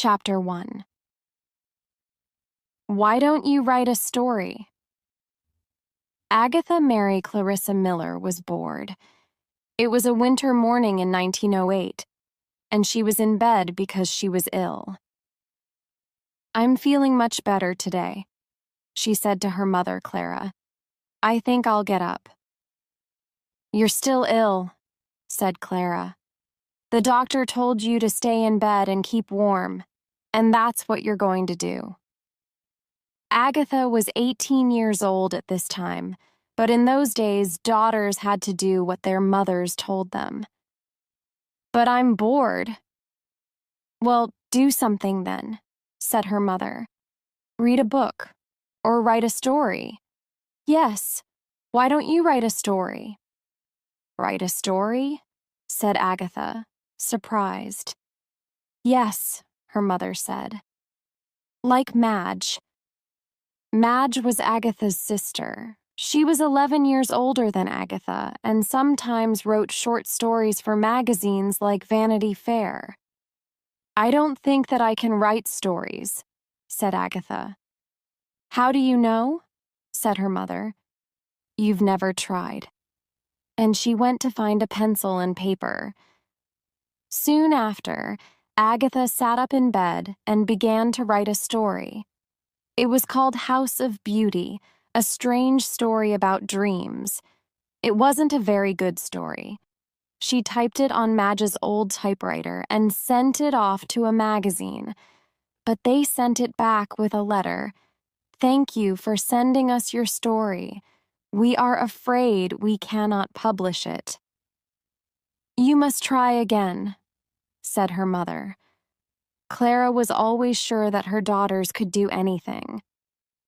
Chapter 1. Why don't you write a story? Agatha Mary Clarissa Miller was bored. It was a winter morning in 1908, and she was in bed because she was ill. "I'm feeling much better today," she said to her mother, Clara. "I think I'll get up." "You're still ill," said Clara. "The doctor told you to stay in bed and keep warm, and that's what you're going to do." Agatha was 18 years old at this time, but in those days, daughters had to do what their mothers told them. "But I'm bored." "Well, do something then," said her mother. "Read a book, or write a story." "Yes, why don't you write a story?" "Write a story?" said Agatha, surprised. "Yes," her mother said. "Like Madge." Madge was Agatha's sister. She was 11 years older than Agatha and sometimes wrote short stories for magazines like Vanity Fair. "I don't think that I can write stories," said Agatha. "How do you know?" said her mother. "You've never tried." And she went to find a pencil and paper. Soon after, Agatha sat up in bed and began to write a story. It was called House of Beauty, a strange story about dreams. It wasn't a very good story. She typed it on Madge's old typewriter and sent it off to a magazine. But they sent it back with a letter. "Thank you for sending us your story. We are afraid we cannot publish it." "You must try again," said her mother. Clara was always sure that her daughters could do anything.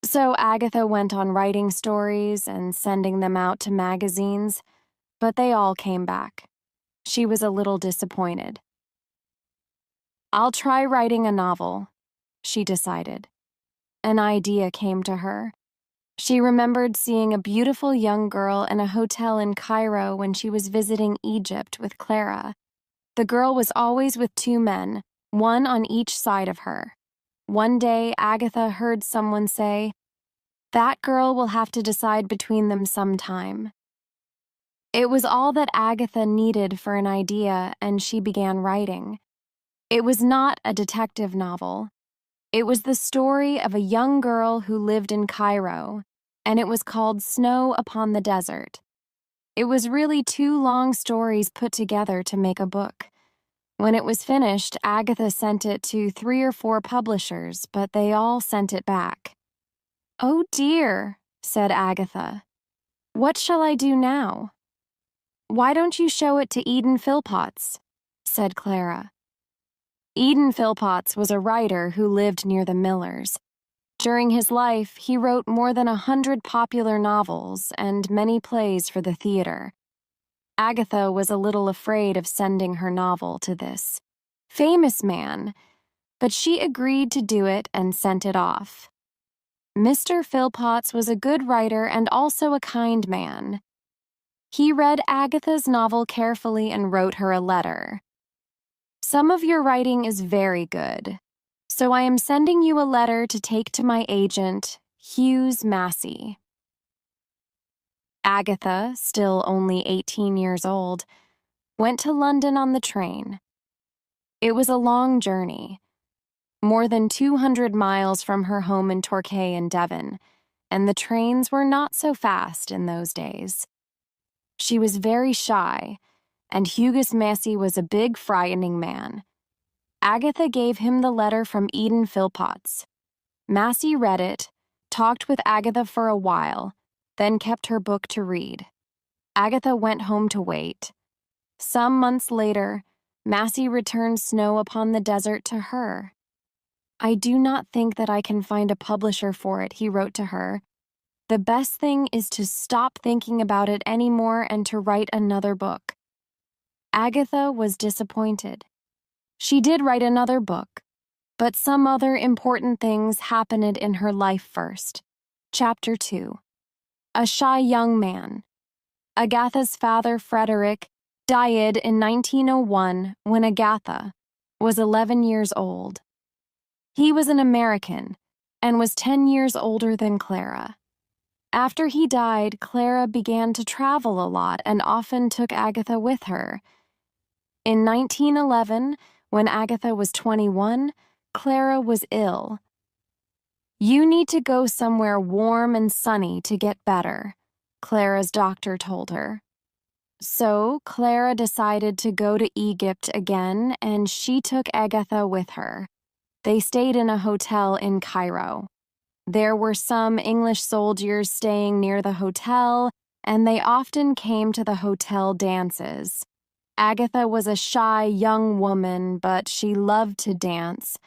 So Agatha went on writing stories and sending them out to magazines, but they all came back. She was a little disappointed. "I'll try writing a novel," she decided. An idea came to her. She remembered seeing a beautiful young girl in a hotel in Cairo when she was visiting Egypt with Clara. The girl was always with two men, one on each side of her. One day, Agatha heard someone say, "That girl will have to decide between them sometime." It was all that Agatha needed for an idea, and she began writing. It was not a detective novel. It was the story of a young girl who lived in Cairo, and it was called Snow Upon the Desert. It was really two long stories put together to make a book. When it was finished, Agatha sent it to 3 or 4 publishers, but they all sent it back. "Oh dear," said Agatha. "What shall I do now?" "Why don't you show it to Eden Phillpotts?" said Clara. Eden Phillpotts was a writer who lived near the Millers. During his life, he wrote more than 100 popular novels and many plays for the theater. Agatha was a little afraid of sending her novel to this famous man, but she agreed to do it and sent it off. Mr. Phillpotts was a good writer and also a kind man. He read Agatha's novel carefully and wrote her a letter. "Some of your writing is very good, so I am sending you a letter to take to my agent, Hughes Massey." Agatha, still only 18 years old, went to London on the train. It was a long journey, more than 200 miles from her home in Torquay in Devon, and the trains were not so fast in those days. She was very shy, and Hughes Massey was a big, frightening man. Agatha gave him the letter from Eden Phillpotts. Massey read it, talked with Agatha for a while, then kept her book to read. Agatha went home to wait. Some months later, Massey returned Snow Upon the Desert to her. "I do not think that I can find a publisher for it," he wrote to her. "The best thing is to stop thinking about it anymore and to write another book." Agatha was disappointed. She did write another book, but some other important things happened in her life first. Chapter 2. A Shy Young Man. Agatha's father, Frederick, died in 1901 when Agatha was 11 years old. He was an American and was 10 years older than Clara. After he died, Clara began to travel a lot and often took Agatha with her. In 1911, when Agatha was 21, Clara was ill. "You need to go somewhere warm and sunny to get better," Clara's doctor told her. So Clara decided to go to Egypt again, and she took Agatha with her. They stayed in a hotel in Cairo. There were some English soldiers staying near the hotel, and they often came to the hotel dances. Agatha was a shy young woman, but she loved to dance.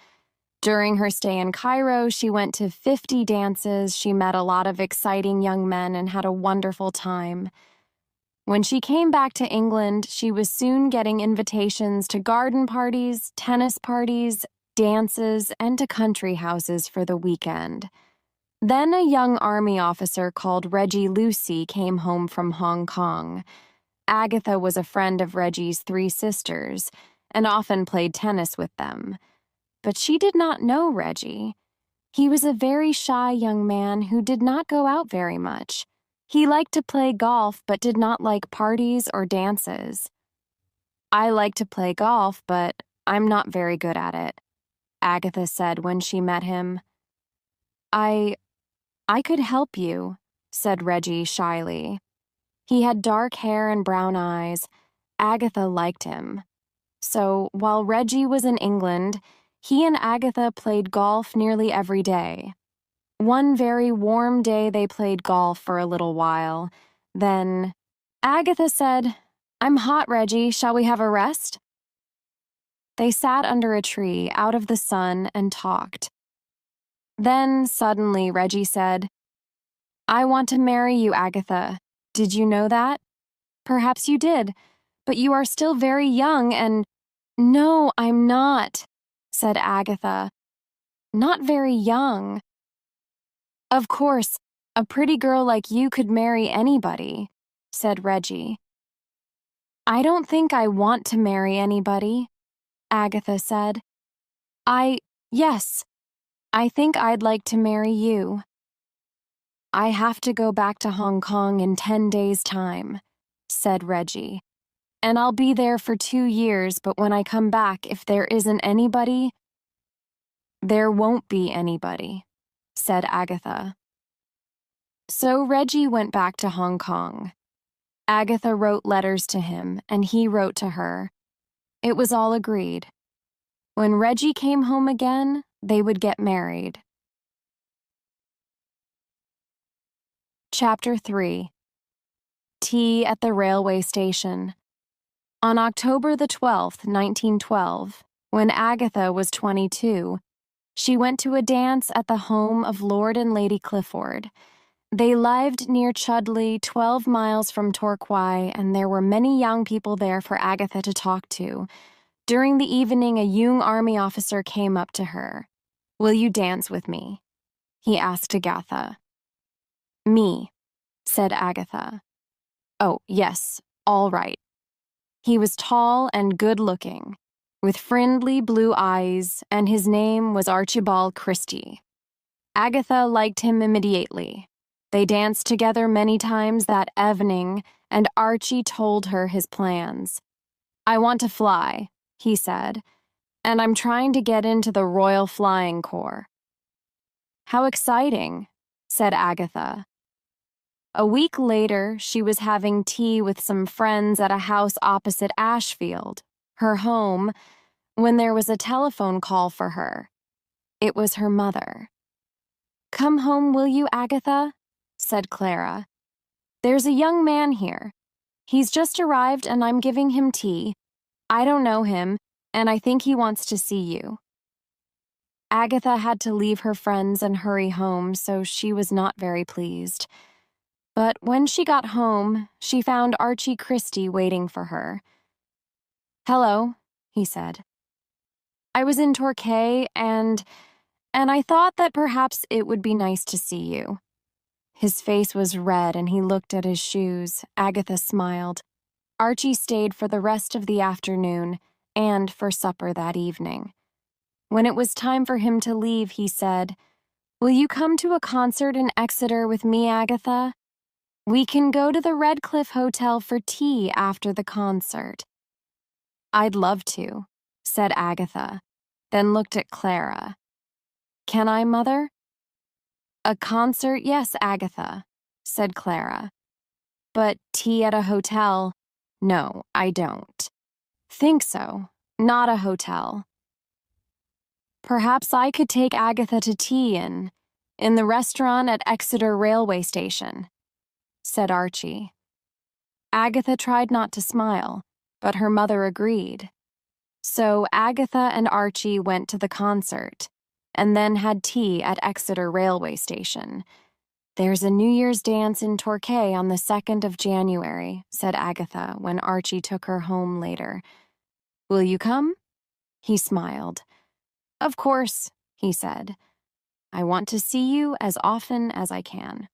During her stay in Cairo, she went to 50 dances, she met a lot of exciting young men, and had a wonderful time. When she came back to England, she was soon getting invitations to garden parties, tennis parties, dances, and to country houses for the weekend. Then a young army officer called Reggie Lucy came home from Hong Kong. Agatha was a friend of Reggie's 3 sisters and often played tennis with them. But she did not know Reggie. He was a very shy young man who did not go out very much. He liked to play golf but did not like parties or dances. "I like to play golf, but I'm not very good at it," Agatha said when she met him. I could help you," said Reggie shyly. He had dark hair and brown eyes. Agatha liked him. So while Reggie was in England, he and Agatha played golf nearly every day. One very warm day they played golf for a little while. Then Agatha said, "I'm hot, Reggie. Shall we have a rest?" They sat under a tree, out of the sun, and talked. Then, suddenly, Reggie said, "I want to marry you, Agatha. Did you know that?" "Perhaps you did, but you are still very young and—" "No, I'm not," said Agatha. "Not very young." "Of course, a pretty girl like you could marry anybody," said Reggie. "I don't think I want to marry anybody," Agatha said. Yes, I think I'd like to marry you." "I have to go back to Hong Kong in 10 days' time," said Reggie. "And I'll be there for 2 years, but when I come back, if there isn't anybody—" "There won't be anybody," said Agatha. So Reggie went back to Hong Kong. Agatha wrote letters to him, and he wrote to her. It was all agreed. When Reggie came home again, they would get married. Chapter 3. Tea at the Railway Station. On October the 12th, 1912, when Agatha was 22, she went to a dance at the home of Lord and Lady Clifford. They lived near Chudley, 12 miles from Torquay, and there were many young people there for Agatha to talk to. During the evening, a young army officer came up to her. "Will you dance with me?" he asked Agatha. "Me," said Agatha. "Oh, yes, all right." He was tall and good-looking, with friendly blue eyes, and his name was Archibald Christie. Agatha liked him immediately. They danced together many times that evening, and Archie told her his plans. "I want to fly," he said, "and I'm trying to get into the Royal Flying Corps." "How exciting," said Agatha. A week later, she was having tea with some friends at a house opposite Ashfield, her home, when there was a telephone call for her. It was her mother. "Come home, will you, Agatha?" said Clara. "There's a young man here. He's just arrived and I'm giving him tea. I don't know him, and I think he wants to see you." Agatha had to leave her friends and hurry home, so she was not very pleased. But when she got home, she found Archie Christie waiting for her. "Hello," he said. "I was in Torquay and I thought that perhaps it would be nice to see you." His face was red and he looked at his shoes. Agatha smiled. Archie stayed for the rest of the afternoon and for supper that evening. When it was time for him to leave, he said, "Will you come to a concert in Exeter with me, Agatha? We can go to the Red Cliff Hotel for tea after the concert." "I'd love to," said Agatha, then looked at Clara. "Can I, Mother?" "A concert, yes, Agatha," said Clara. "But tea at a hotel, no, I don't think so. Not a hotel." "Perhaps I could take Agatha to tea in the restaurant at Exeter railway station," said Archie. Agatha tried not to smile, but her mother agreed. So Agatha and Archie went to the concert, and then had tea at Exeter railway station. "There's a New Year's dance in Torquay on the 2nd of January, said Agatha when Archie took her home later. "Will you come?" He smiled. "Of course," he said. "I want to see you as often as I can."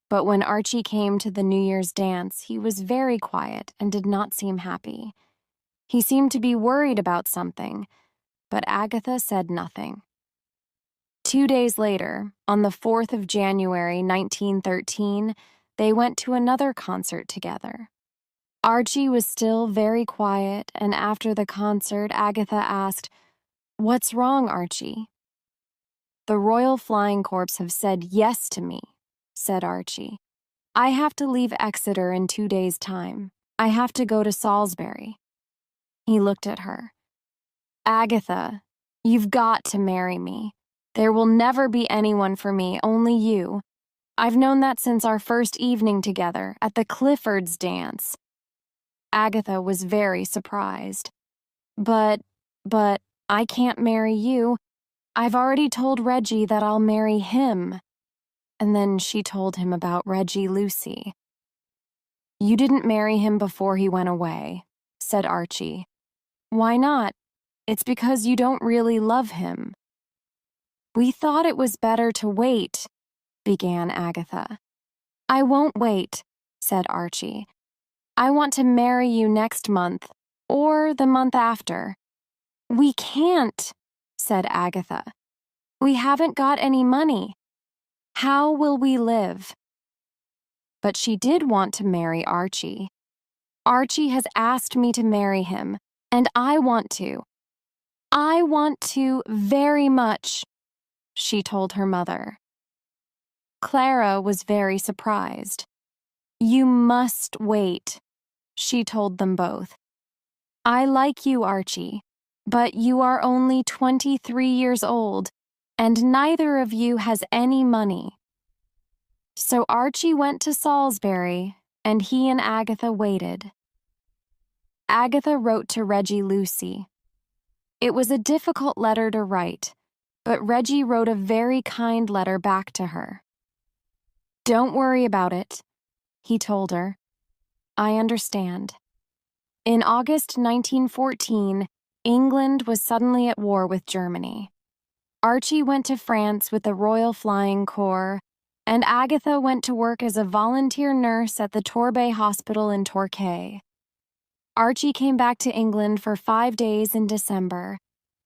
But when Archie came to the New Year's dance, he was very quiet and did not seem happy. He seemed to be worried about something, but Agatha said nothing. 2 days later, on the 4th of January, 1913, they went to another concert together. Archie was still very quiet, and after the concert, Agatha asked, "What's wrong, Archie?" "The Royal Flying Corps have said yes to me," said Archie. "I have to leave Exeter in 2 days' time. I have to go to Salisbury." He looked at her. "Agatha, you've got to marry me. There will never be anyone for me, only you. I've known that since our first evening together at the Cliffords' dance." Agatha was very surprised. But, I can't marry you. I've already told Reggie that I'll marry him." And then she told him about Reggie Lucy. "You didn't marry him before he went away," said Archie. "Why not? It's because you don't really love him." "We thought it was better to wait," began Agatha. "I won't wait," said Archie. "I want to marry you next month, or the month after." "We can't," said Agatha. "We haven't got any money. How will we live?" But she did want to marry Archie. "Archie has asked me to marry him, and I want to. I want to very much," she told her mother. Clara was very surprised. "You must wait," she told them both. "I like you, Archie, but you are only 23 years old, and neither of you has any money." So Archie went to Salisbury, and he and Agatha waited. Agatha wrote to Reggie Lucy. It was a difficult letter to write, but Reggie wrote a very kind letter back to her. "Don't worry about it," he told her. "I understand." In August 1914, England was suddenly at war with Germany. Archie went to France with the Royal Flying Corps, and Agatha went to work as a volunteer nurse at the Torbay Hospital in Torquay. Archie came back to England for 5 days in December,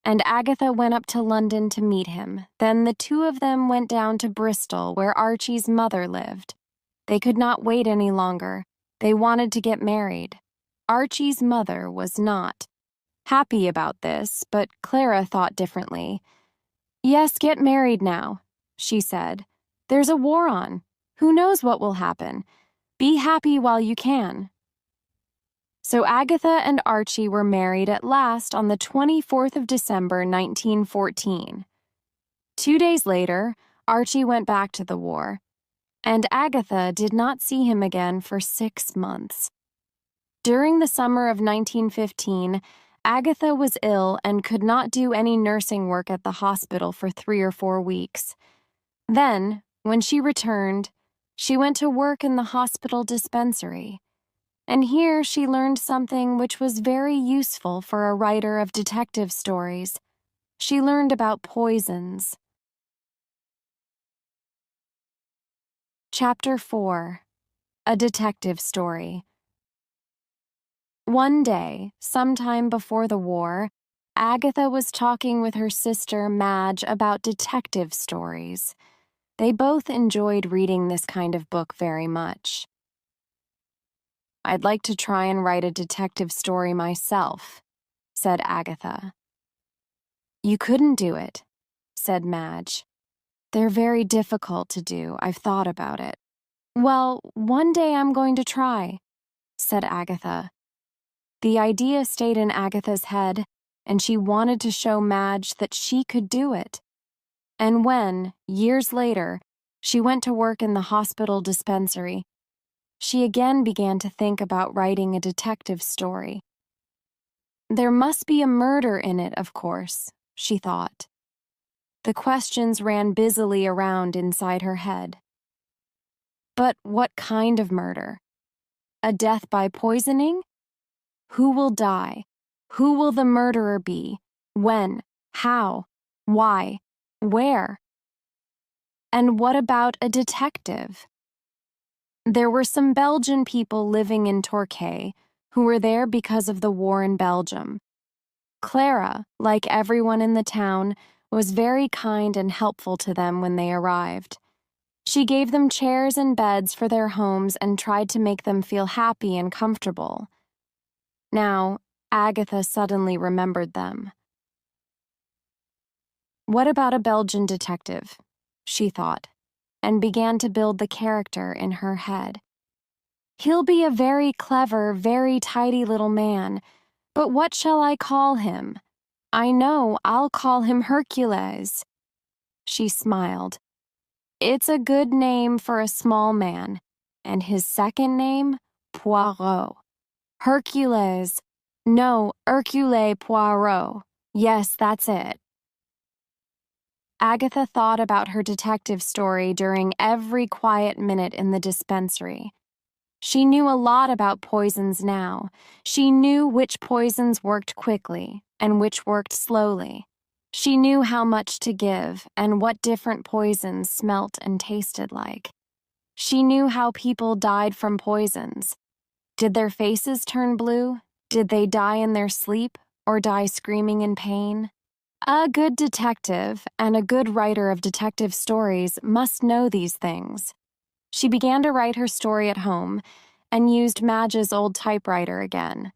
and Agatha went up to London to meet him. Then the two of them went down to Bristol, where Archie's mother lived. They could not wait any longer. They wanted to get married. Archie's mother was not happy about this, but Clara thought differently. "Yes, get married now," she said. "There's a war on. Who knows what will happen? Be happy while you can." So Agatha and Archie were married at last on the 24th of December, 1914. 2 days later, Archie went back to the war, and Agatha did not see him again for 6 months. During the summer of 1915, Agatha was ill and could not do any nursing work at the hospital for 3 or 4 weeks. Then, when she returned, she went to work in the hospital dispensary. And here she learned something which was very useful for a writer of detective stories. She learned about poisons. Chapter 4. A Detective Story. One day, sometime before the war, Agatha was talking with her sister Madge about detective stories. They both enjoyed reading this kind of book very much. "I'd like to try and write a detective story myself," said Agatha. "You couldn't do it," said Madge. "They're very difficult to do. I've thought about it." "Well, one day I'm going to try," said Agatha. The idea stayed in Agatha's head, and she wanted to show Madge that she could do it. And when, years later, she went to work in the hospital dispensary, she again began to think about writing a detective story. There must be a murder in it, of course, she thought. The questions ran busily around inside her head. But what kind of murder? A death by poisoning? Who will die? Who will the murderer be? When? How? Why? Where? And what about a detective? There were some Belgian people living in Torquay who were there because of the war in Belgium. Clara, like everyone in the town, was very kind and helpful to them when they arrived. She gave them chairs and beds for their homes and tried to make them feel happy and comfortable. Now, Agatha suddenly remembered them. What about a Belgian detective? She thought, and began to build the character in her head. He'll be a very clever, very tidy little man, but what shall I call him? I know, I'll call him Hercules. She smiled. It's a good name for a small man, and his second name, Poirot. Hercules. No, Hercule Poirot. Yes, that's it. Agatha thought about her detective story during every quiet minute in the dispensary. She knew a lot about poisons now. She knew which poisons worked quickly and which worked slowly. She knew how much to give and what different poisons smelt and tasted like. She knew how people died from poisons. Did their faces turn blue? Did they die in their sleep or die screaming in pain? A good detective and a good writer of detective stories must know these things. She began to write her story at home and used Madge's old typewriter again.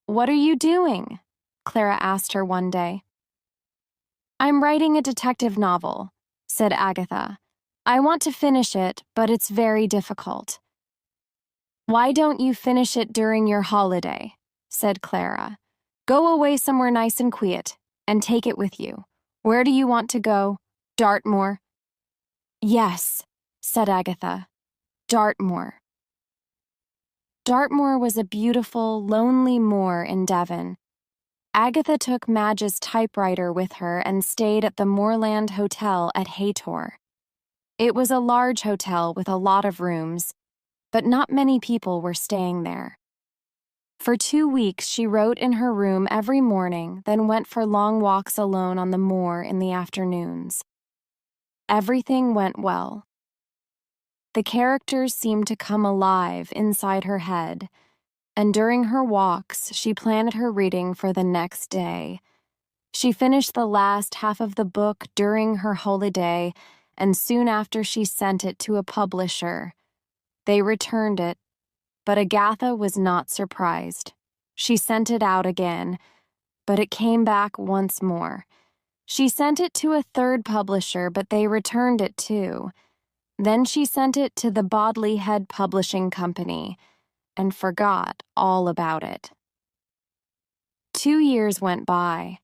"What are you doing?" Clara asked her one day. "I'm writing a detective novel," said Agatha. "I want to finish it, but it's very difficult." "Why don't you finish it during your holiday?" said Clara. "Go away somewhere nice and quiet, and take it with you. Where do you want to go? Dartmoor?" "Yes," said Agatha. "Dartmoor." Dartmoor was a beautiful, lonely moor in Devon. Agatha took Madge's typewriter with her and stayed at the Moorland Hotel at Haytor. It was a large hotel with a lot of rooms, but not many people were staying there. For 2 weeks, she wrote in her room every morning, then went for long walks alone on the moor in the afternoons. Everything went well. The characters seemed to come alive inside her head, and during her walks, she planned her reading for the next day. She finished the last half of the book during her holiday, and soon after she sent it to a publisher. They returned it, but Agatha was not surprised. She sent it out again, but it came back once more. She sent it to a third publisher, but they returned it too. Then she sent it to the Bodley Head Publishing Company and forgot all about it. 2 years went by.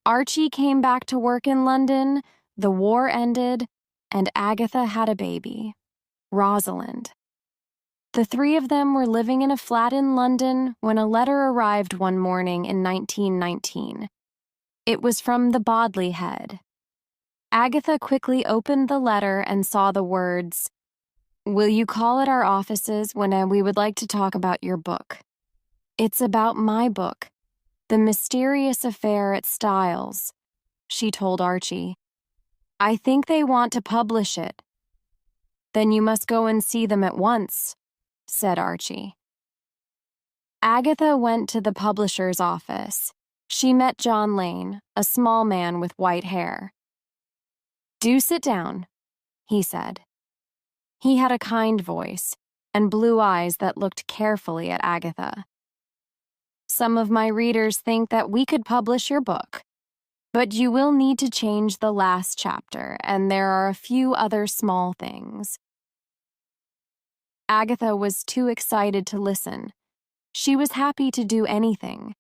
Archie came back to work in London, the war ended, and Agatha had a baby, Rosalind. The three of them were living in a flat in London when a letter arrived one morning in 1919. It was from the Bodley Head. Agatha quickly opened the letter and saw the words, "Will you call at our offices when we would like to talk about your book?" "It's about my book, The Mysterious Affair at Styles," she told Archie. "I think they want to publish it." "Then you must go and see them at once," said Archie. Agatha went to the publisher's office. She met John Lane, a small man with white hair. "Do sit down," he said. He had a kind voice and blue eyes that looked carefully at Agatha. "Some of my readers think that we could publish your book, but you will need to change the last chapter, and there are a few other small things." Agatha was too excited to listen. She was happy to do anything.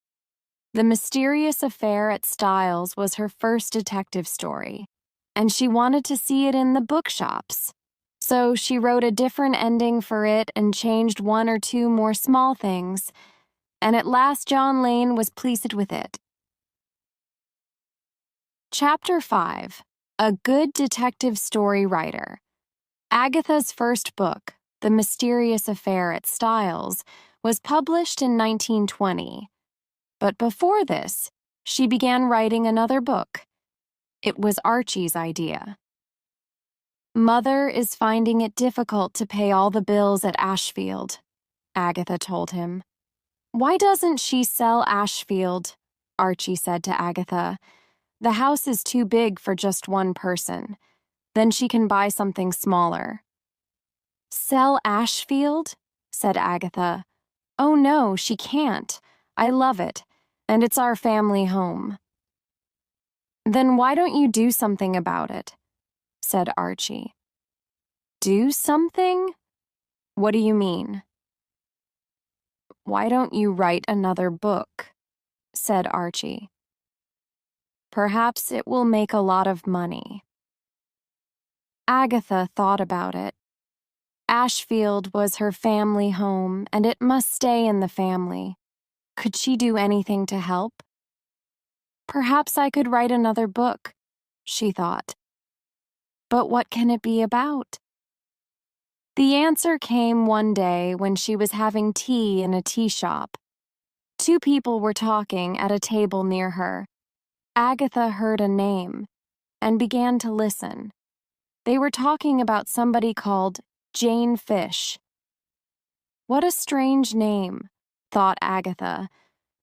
The Mysterious Affair at Styles was her first detective story, and she wanted to see it in the bookshops. So she wrote a different ending for it and changed one or two more small things, and at last John Lane was pleased with it. Chapter 5. A Good Detective Story Writer. Agatha's first book, The Mysterious Affair at Styles, was published in 1920. But before this, she began writing another book. It was Archie's idea. "Mother is finding it difficult to pay all the bills at Ashfield," Agatha told him. "Why doesn't she sell Ashfield?" Archie said to Agatha. "The house is too big for just one person. Then she can buy something smaller." "Sell Ashfield?" said Agatha. "Oh no, she can't. I love it, and it's our family home." "Then why don't you do something about it?" said Archie. "Do something? What do you mean?" "Why don't you write another book?" said Archie. "Perhaps it will make a lot of money." Agatha thought about it. Ashfield was her family home, and it must stay in the family. Could she do anything to help? "Perhaps I could write another book," she thought. "But what can it be about?" The answer came one day when she was having tea in a tea shop. Two people were talking at a table near her. Agatha heard a name and began to listen. They were talking about somebody called Jane Fish. "What a strange name," thought Agatha,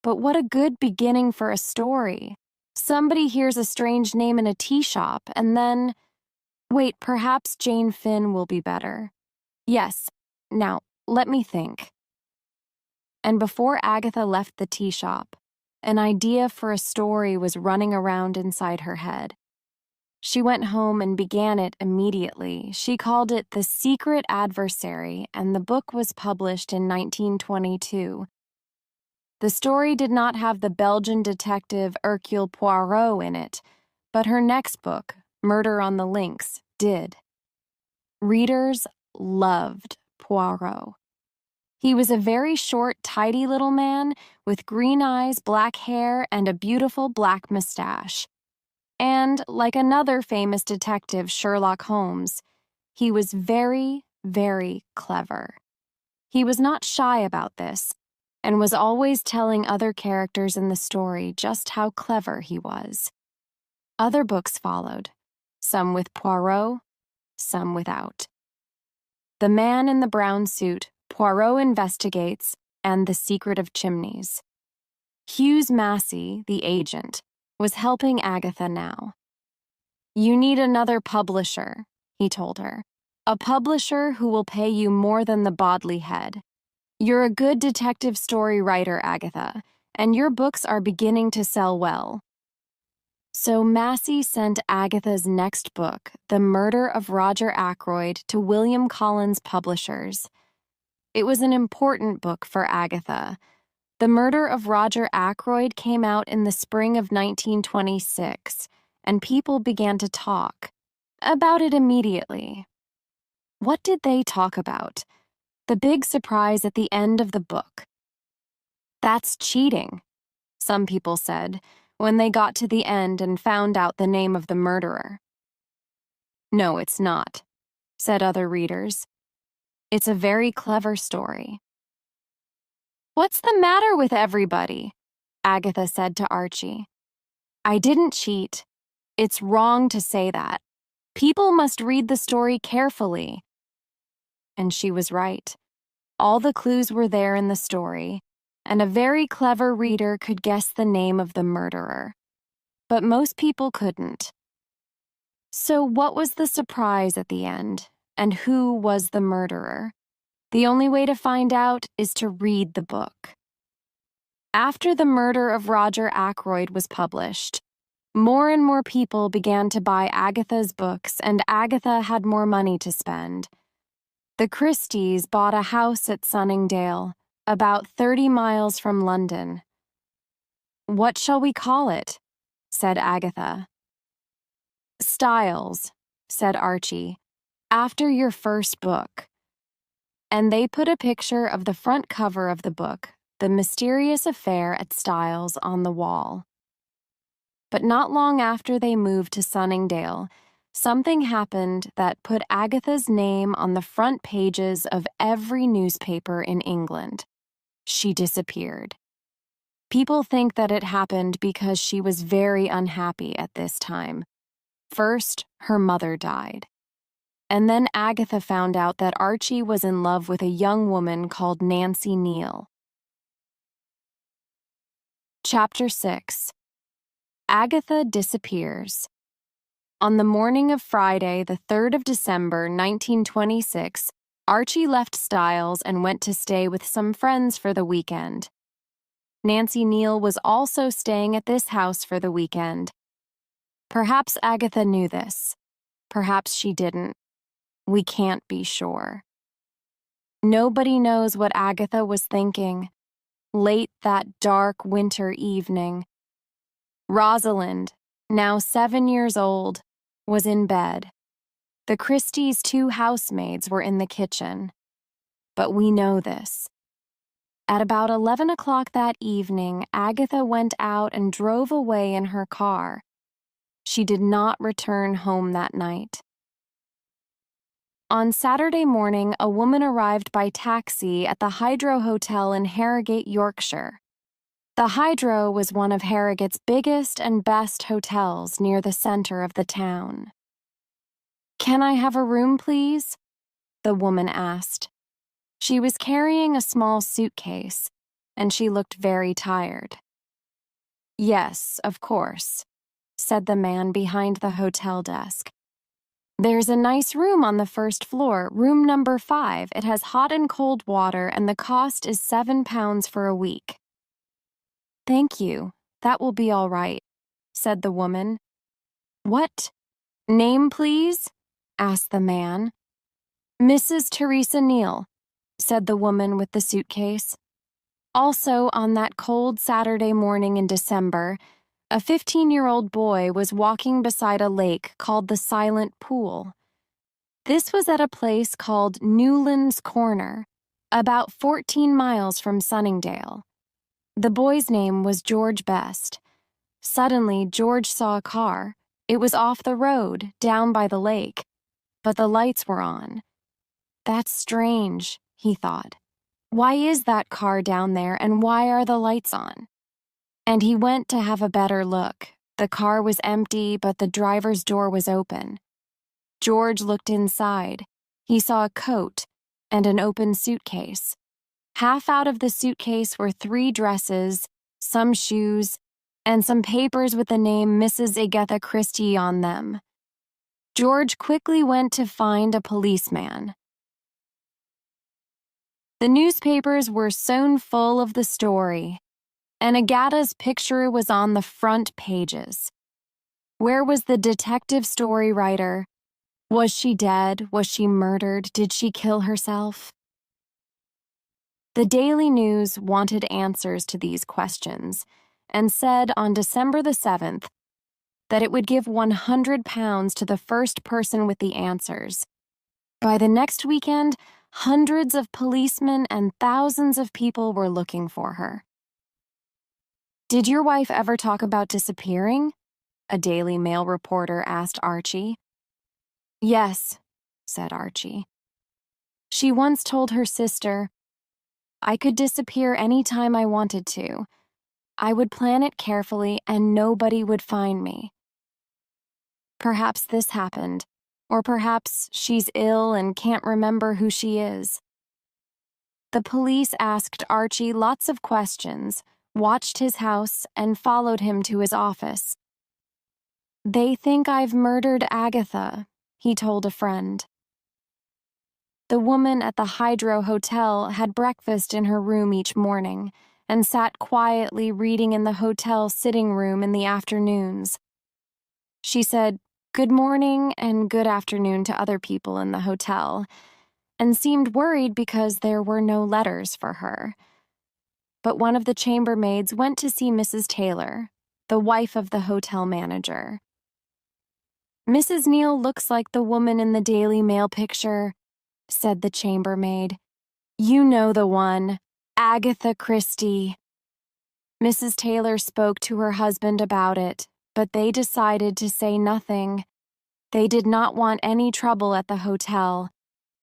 "but what a good beginning for a story. Somebody hears a strange name in a tea shop and then... Wait, perhaps Jane Finn will be better. Yes, now, let me think." And before Agatha left the tea shop, an idea for a story was running around inside her head. She went home and began it immediately. She called it The Secret Adversary, and the book was published in 1922. The story did not have the Belgian detective Hercule Poirot in it, but her next book, Murder on the Links, did. Readers loved Poirot. He was a very short, tidy little man with green eyes, black hair, and a beautiful black mustache. And, like another famous detective, Sherlock Holmes, he was very, very clever. He was not shy about this, and was always telling other characters in the story just how clever he was. Other books followed, some with Poirot, some without. The Man in the Brown Suit, Poirot Investigates, and The Secret of Chimneys. Hughes Massey, the agent, was helping Agatha now. "You need another publisher," he told her. "A publisher who will pay you more than the Bodley Head. You're a good detective story writer, Agatha, and your books are beginning to sell well." So Massey sent Agatha's next book, The Murder of Roger Ackroyd, to William Collins Publishers. It was an important book for Agatha. The Murder of Roger Ackroyd came out in the spring of 1926, and people began to talk about it immediately. What did they talk about? The big surprise at the end of the book. "That's cheating," some people said, when they got to the end and found out the name of the murderer. "No, it's not," said other readers. "It's a very clever story." "What's the matter with everybody?" Agatha said to Archie. "I didn't cheat. It's wrong to say that. People must read the story carefully." And she was right. All the clues were there in the story. and a very clever reader could guess the name of the murderer. But most people couldn't. So what was the surprise at the end, and who was the murderer? The only way to find out is to read the book. After The Murder of Roger Ackroyd was published, more and more people began to buy Agatha's books, and Agatha had more money to spend. The Christies bought a house at Sunningdale, about 30 miles from London. "What shall we call it?" said Agatha. "Styles," said Archie, "after your first book." And they put a picture of the front cover of the book, The Mysterious Affair at Styles, on the wall. But not long after they moved to Sunningdale, something happened that put Agatha's name on the front pages of every newspaper in England. She disappeared. People think that it happened because she was very unhappy at this time. First, her mother died. And then Agatha found out that Archie was in love with a young woman called Nancy Neal. Chapter 6. Agatha Disappears. On the morning of Friday, the 3rd of December, 1926, Archie left Styles and went to stay with some friends for the weekend. Nancy Neal was also staying at this house for the weekend. Perhaps Agatha knew this. Perhaps she didn't. We can't be sure. Nobody knows what Agatha was thinking late that dark winter evening. Rosalind, now 7 years old, was in bed. The Christies' 2 housemaids were in the kitchen. But we know this. At about 11 o'clock that evening, Agatha went out and drove away in her car. She did not return home that night. On Saturday morning, a woman arrived by taxi at the Hydro Hotel in Harrogate, Yorkshire. The Hydro was one of Harrogate's biggest and best hotels near the center of the town. "Can I have a room, please?" the woman asked. She was carrying a small suitcase, and she looked very tired. "Yes, of course," said the man behind the hotel desk. "There's a nice room on the first floor, room number 5. It has hot and cold water, and the cost is £7 for a week." "Thank you. That will be all right," said the woman. "What? Name, please?" asked the man. "Mrs. Teresa Neal," said the woman with the suitcase. Also, on that cold Saturday morning in December, a 15-year-old boy was walking beside a lake called the Silent Pool. This was at a place called Newlands Corner, about 14 miles from Sunningdale. The boy's name was George Best. Suddenly, George saw a car. It was off the road, down by the lake, but the lights were on. "That's strange," he thought. "Why is that car down there, and why are the lights on?" And he went to have a better look. The car was empty, but the driver's door was open. George looked inside. He saw a coat and an open suitcase. Half out of the suitcase were 3 dresses, some shoes, and some papers with the name Mrs. Agatha Christie on them. George quickly went to find a policeman. The newspapers were sewn full of the story, and Agatha's picture was on the front pages. Where was the detective story writer? Was she dead? Was she murdered? Did she kill herself? The Daily News wanted answers to these questions and said on December the 7th that it would give £100 to the first person with the answers. By the next weekend, hundreds of policemen and thousands of people were looking for her. "Did your wife ever talk about disappearing?" a Daily Mail reporter asked Archie. "Yes," said Archie. "She once told her sister, 'I could disappear any time I wanted to. I would plan it carefully and nobody would find me.' Perhaps this happened, or perhaps she's ill and can't remember who she is." The police asked Archie lots of questions, watched his house, and followed him to his office. "They think I've murdered Agatha," he told a friend. The woman at the Hydro Hotel had breakfast in her room each morning and sat quietly reading in the hotel sitting room in the afternoons. She said good morning and good afternoon to other people in the hotel, and seemed worried because there were no letters for her. But one of the chambermaids went to see Mrs. Taylor, the wife of the hotel manager. "Mrs. Neal looks like the woman in the Daily Mail picture," said the chambermaid. "You know the one, Agatha Christie." Mrs. Taylor spoke to her husband about it, but they decided to say nothing. They did not want any trouble at the hotel,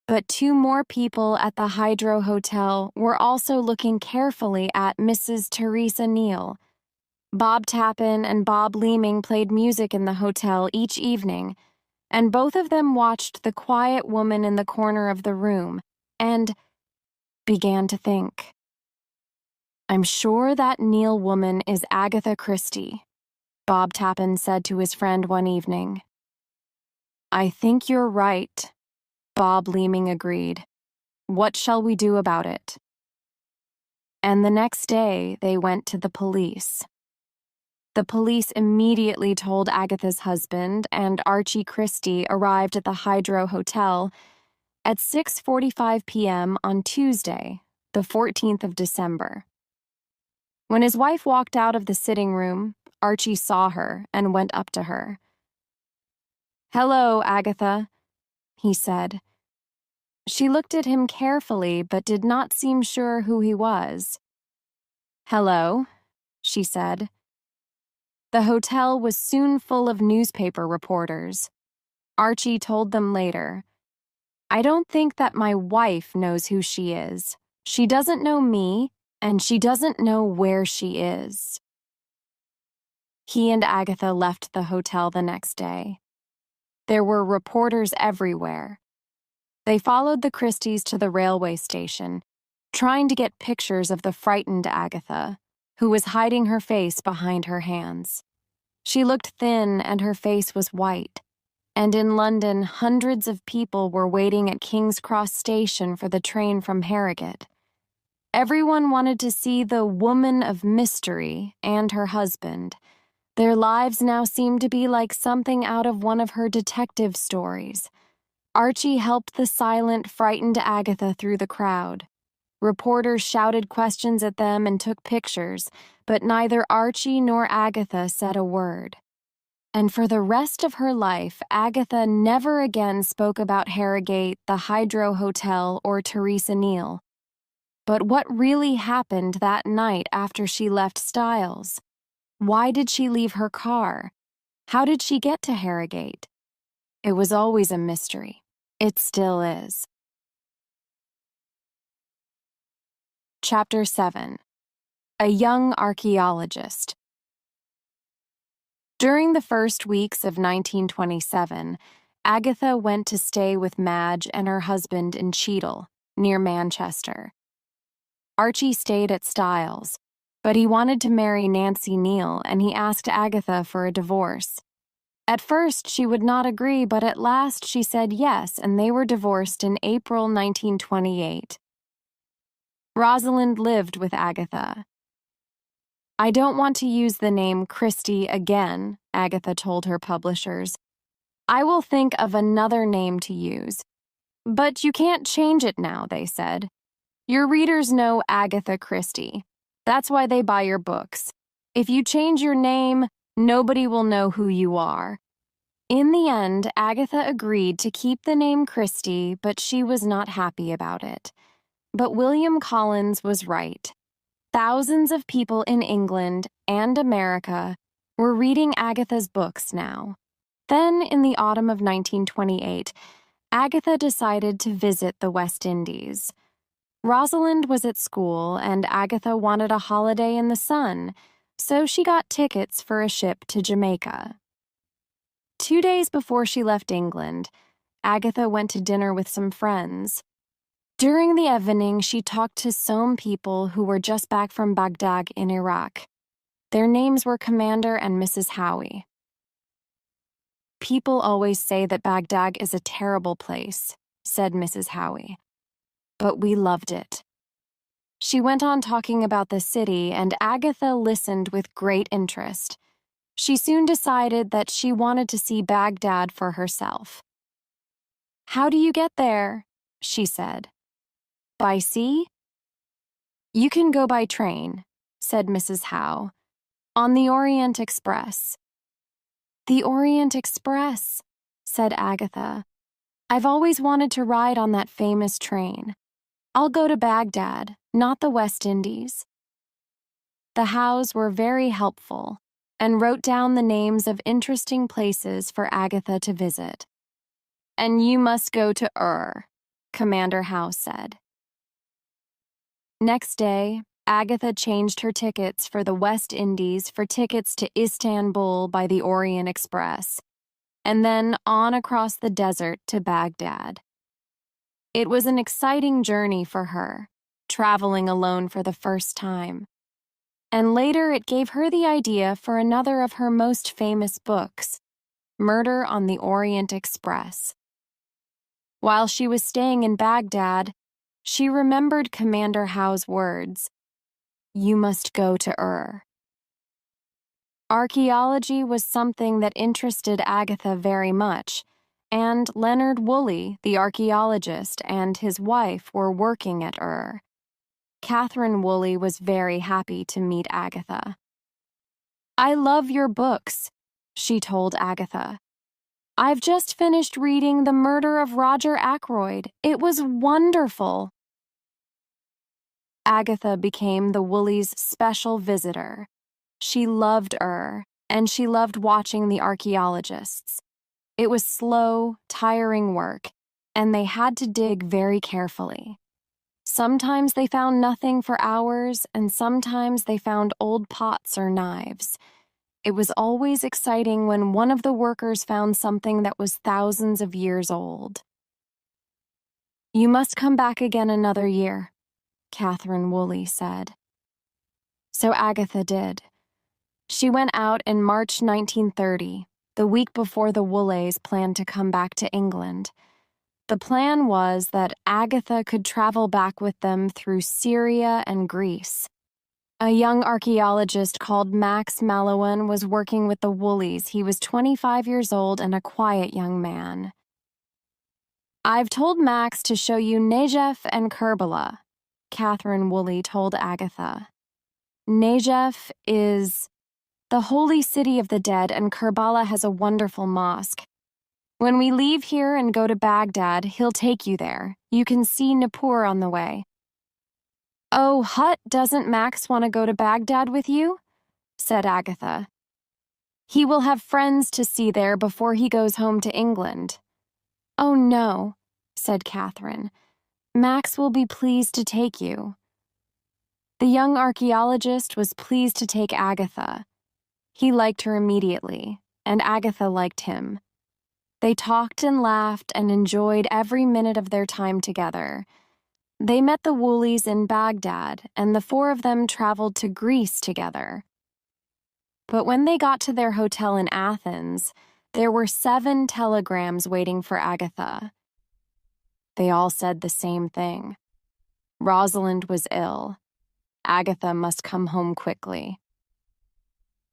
but two more people at the Hydro Hotel were also looking carefully at Mrs. Teresa Neal. Bob Tappan and Bob Leeming played music in the hotel each evening, and both of them watched the quiet woman in the corner of the room and began to think. "I'm sure that Neal woman is Agatha Christie," Bob Tappan said to his friend one evening. "I think you're right," Bob Leeming agreed. "What shall we do about it?" And the next day they went to the police. The police immediately told Agatha's husband, and Archie Christie arrived at the Hydro Hotel at 6:45 p.m. on Tuesday, the 14th of December. When his wife walked out of the sitting room, Archie saw her and went up to her. "Hello, Agatha," he said. She looked at him carefully but did not seem sure who he was. "Hello," she said. The hotel was soon full of newspaper reporters. Archie told them later, "I don't think that my wife knows who she is. She doesn't know me, and she doesn't know where she is." He and Agatha left the hotel the next day. There were reporters everywhere. They followed the Christies to the railway station, trying to get pictures of the frightened Agatha, who was hiding her face behind her hands. She looked thin and her face was white, and in London hundreds of people were waiting at King's Cross Station for the train from Harrogate. Everyone wanted to see the woman of mystery and her husband. Their lives now seemed to be like something out of one of her detective stories. Archie helped the silent, frightened Agatha through the crowd. Reporters shouted questions at them and took pictures, but neither Archie nor Agatha said a word. And for the rest of her life, Agatha never again spoke about Harrogate, the Hydro Hotel, or Teresa Neal. But what really happened that night after she left Styles? Why did she leave her car? How did she get to Harrogate? It was always a mystery. It still is. Chapter 7. A Young Archaeologist. During the first weeks of 1927, Agatha went to stay with Madge and her husband in Cheadle, near Manchester. Archie stayed at Styles, but he wanted to marry Nancy Neal and he asked Agatha for a divorce. At first, she would not agree, but at last she said yes, and they were divorced in April 1928. Rosalind lived with Agatha. "I don't want to use the name Christie again," Agatha told her publishers. "I will think of another name to use." "But you can't change it now," they said. "Your readers know Agatha Christie. That's why they buy your books. If you change your name, nobody will know who you are." In the end, Agatha agreed to keep the name Christie, but she was not happy about it. But William Collins was right. Thousands of people in England and America were reading Agatha's books now. Then, in the autumn of 1928, Agatha decided to visit the West Indies. Rosalind was at school, and Agatha wanted a holiday in the sun, so she got tickets for a ship to Jamaica. 2 days before she left England, Agatha went to dinner with some friends. During the evening, she talked to some people who were just back from Baghdad in Iraq. Their names were Commander and Mrs. Howie. People always say that Baghdad is a terrible place, said Mrs. Howie. But we loved it. She went on talking about the city, and Agatha listened with great interest. She soon decided that she wanted to see Baghdad for herself. "How do you get there?" she said. "By sea?" "You can go by train," said Mrs. Howe, "on the Orient Express." "The Orient Express," said Agatha. "I've always wanted to ride on that famous train. I'll go to Baghdad, not the West Indies." The Howes were very helpful and wrote down the names of interesting places for Agatha to visit. "And you must go to Commander Howe said. Next day, Agatha changed her tickets for the West Indies for tickets to Istanbul by the Orient Express, and then on across the desert to Baghdad. It was an exciting journey for her, traveling alone for the first time. And later it gave her the idea for another of her most famous books, Murder on the Orient Express. While she was staying in Baghdad, she remembered Commander Howe's words, "You must go to Archaeology was something that interested Agatha very much, and Leonard Woolley, the archaeologist, and his wife were working at Catherine Woolley was very happy to meet Agatha. "I love your books," she told Agatha. "I've just finished reading The Murder of Roger Ackroyd. It was wonderful." Agatha became the Woolleys' special visitor. She loved and she loved watching the archaeologists. It was slow, tiring work, and they had to dig very carefully. Sometimes they found nothing for hours, and sometimes they found old pots or knives. It was always exciting when one of the workers found something that was thousands of years old. "You must come back again another year," Catherine Woolley said. So Agatha did. She went out in March 1930, the week before the Woolleys planned to come back to England. The plan was that Agatha could travel back with them through Syria and Greece. A young archaeologist called Max Mallowan was working with the Woolleys. He was 25 years old and a quiet young man. "I've told Max to show you Najaf and Kerbala," Catherine Woolley told Agatha. "Najaf is the holy city of the dead, and Kerbala has a wonderful mosque. When we leave here and go to Baghdad, he'll take you there. You can see Nippur on the way." "Oh, doesn't Max want to go to Baghdad with you?" said Agatha. "He will have friends to see there before he goes home to England." "Oh, no," said Catherine. "Max will be pleased to take you." The young archaeologist was pleased to take Agatha. He liked her immediately, and Agatha liked him. They talked and laughed and enjoyed every minute of their time together. They met the Woolleys in Baghdad, and the four of them traveled to Greece together. But when they got to their hotel in Athens, there were 7 telegrams waiting for Agatha. They all said the same thing. Rosalind was ill. Agatha must come home quickly.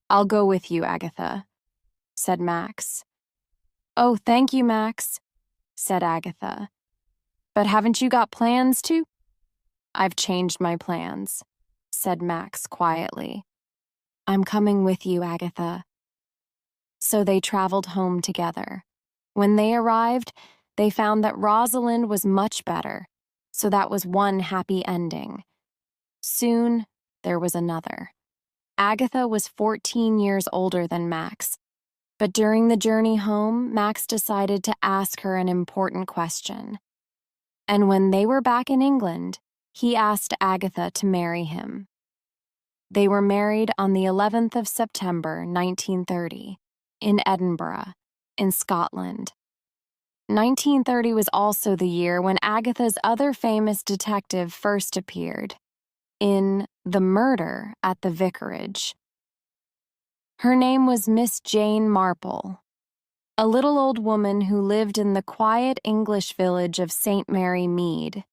"I'll go with you, Agatha," said Max. "Oh, thank you, Max," said Agatha. "But haven't you got plans to?" "I've changed my plans," said Max quietly. "I'm coming with you, Agatha." So they traveled home together. When they arrived, they found that Rosalind was much better, so that was one happy ending. Soon, there was another. Agatha was 14 years older than Max, but during the journey home, Max decided to ask her an important question. And when they were back in England, he asked Agatha to marry him. They were married on the 11th of September, 1930, in Edinburgh, in Scotland. 1930 was also the year when Agatha's other famous detective first appeared, in The Murder at the Vicarage. Her name was Miss Jane Marple, a little old woman who lived in the quiet English village of St. Mary Mead.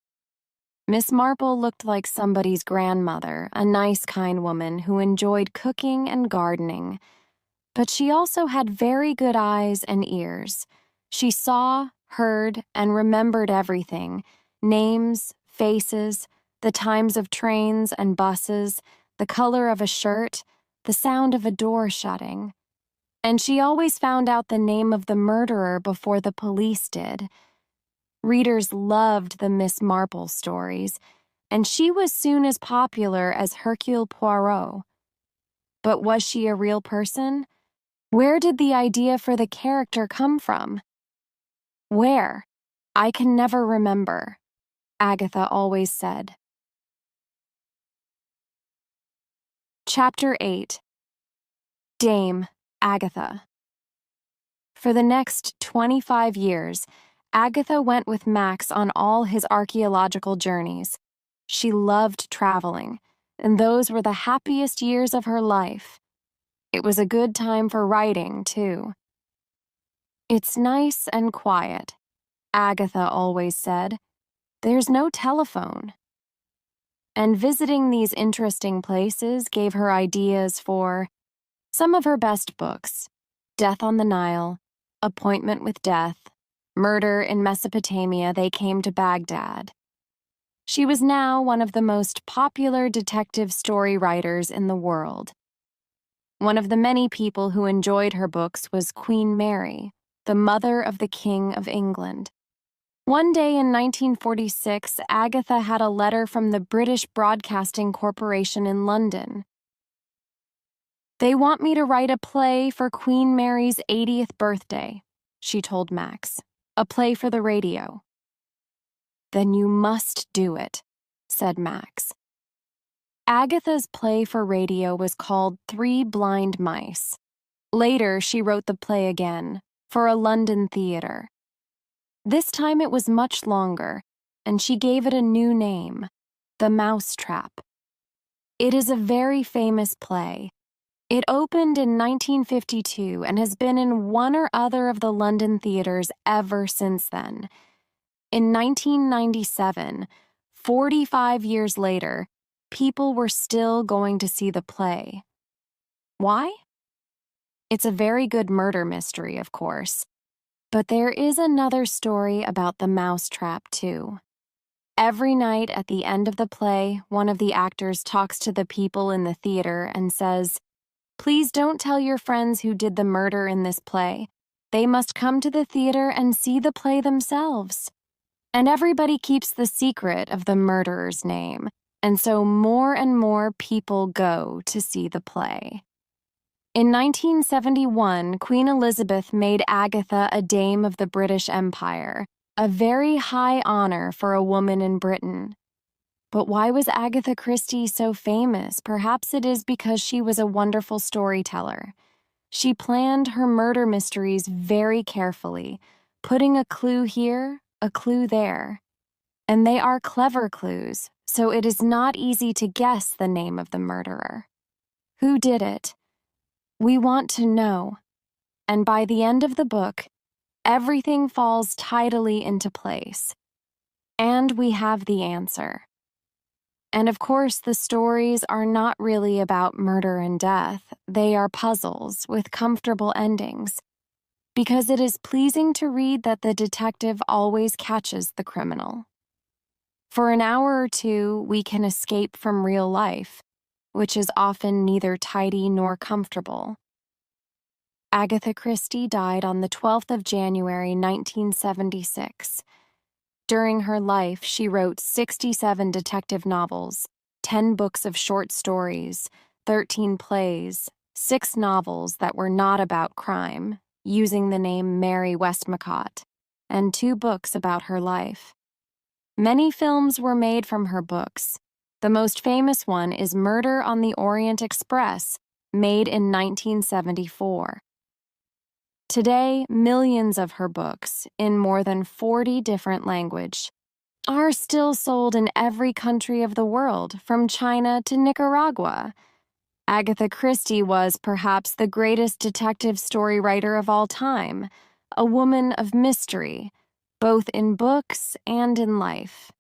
Miss Marple looked like somebody's grandmother, a nice, kind woman who enjoyed cooking and gardening. But she also had very good eyes and ears. She saw, heard, and remembered everything: names, faces, the times of trains and buses, the color of a shirt, the sound of a door shutting. And she always found out the name of the murderer before the police did. Readers loved the Miss Marple stories, and she was soon as popular as Hercule Poirot. But was she a real person? Where did the idea for the character come from? Where? I can never remember, Agatha always said. Chapter 8. Dame Agatha. For the next 25 years, Agatha went with Max on all his archaeological journeys. She loved traveling, and those were the happiest years of her life. It was a good time for writing, too. It's nice and quiet, Agatha always said. There's no telephone. And visiting these interesting places gave her ideas for some of her best books: Death on the Nile, Appointment with Death, Murder in Mesopotamia, They Came to Baghdad. She was now one of the most popular detective story writers in the world. One of the many people who enjoyed her books was Queen Mary, the mother of the King of England. One day in 1946, Agatha had a letter from the British Broadcasting Corporation in London. "They want me to write a play for Queen Mary's 80th birthday," she told Max. "A play for the radio." "Then you must do it," said Max. Agatha's play for radio was called Three Blind Mice. Later, she wrote the play again, for a London theater. This time it was much longer, and she gave it a new name: The Mousetrap. It is a very famous play. It opened in 1952 and has been in one or other of the London theaters ever since then. In 1997, 45 years later, people were still going to see the play. Why? It's a very good murder mystery, of course. But there is another story about the mousetrap, too. Every night at the end of the play, one of the actors talks to the people in the theater and says, "Please don't tell your friends who did the murder in this play. They must come to the theater and see the play themselves." And everybody keeps the secret of the murderer's name, and so more and more people go to see the play. In 1971, Queen Elizabeth made Agatha a Dame of the British Empire, a very high honor for a woman in Britain. But why was Agatha Christie so famous? Perhaps it is because she was a wonderful storyteller. She planned her murder mysteries very carefully, putting a clue here, a clue there. And they are clever clues, so it is not easy to guess the name of the murderer. Who did it? We want to know. And by the end of the book, everything falls tidily into place. And we have the answer. And of course, the stories are not really about murder and death. They are puzzles with comfortable endings, because it is pleasing to read that the detective always catches the criminal. For an hour or two, we can escape from real life, which is often neither tidy nor comfortable. Agatha Christie died on the 12th of January, 1976. During her life, she wrote 67 detective novels, 10 books of short stories, 13 plays, 6 novels that were not about crime, using the name Mary Westmacott, and 2 books about her life. Many films were made from her books. The most famous one is Murder on the Orient Express, made in 1974. Today, millions of her books, in more than 40 different languages, are still sold in every country of the world, from China to Nicaragua. Agatha Christie was perhaps the greatest detective story writer of all time, a woman of mystery, both in books and in life.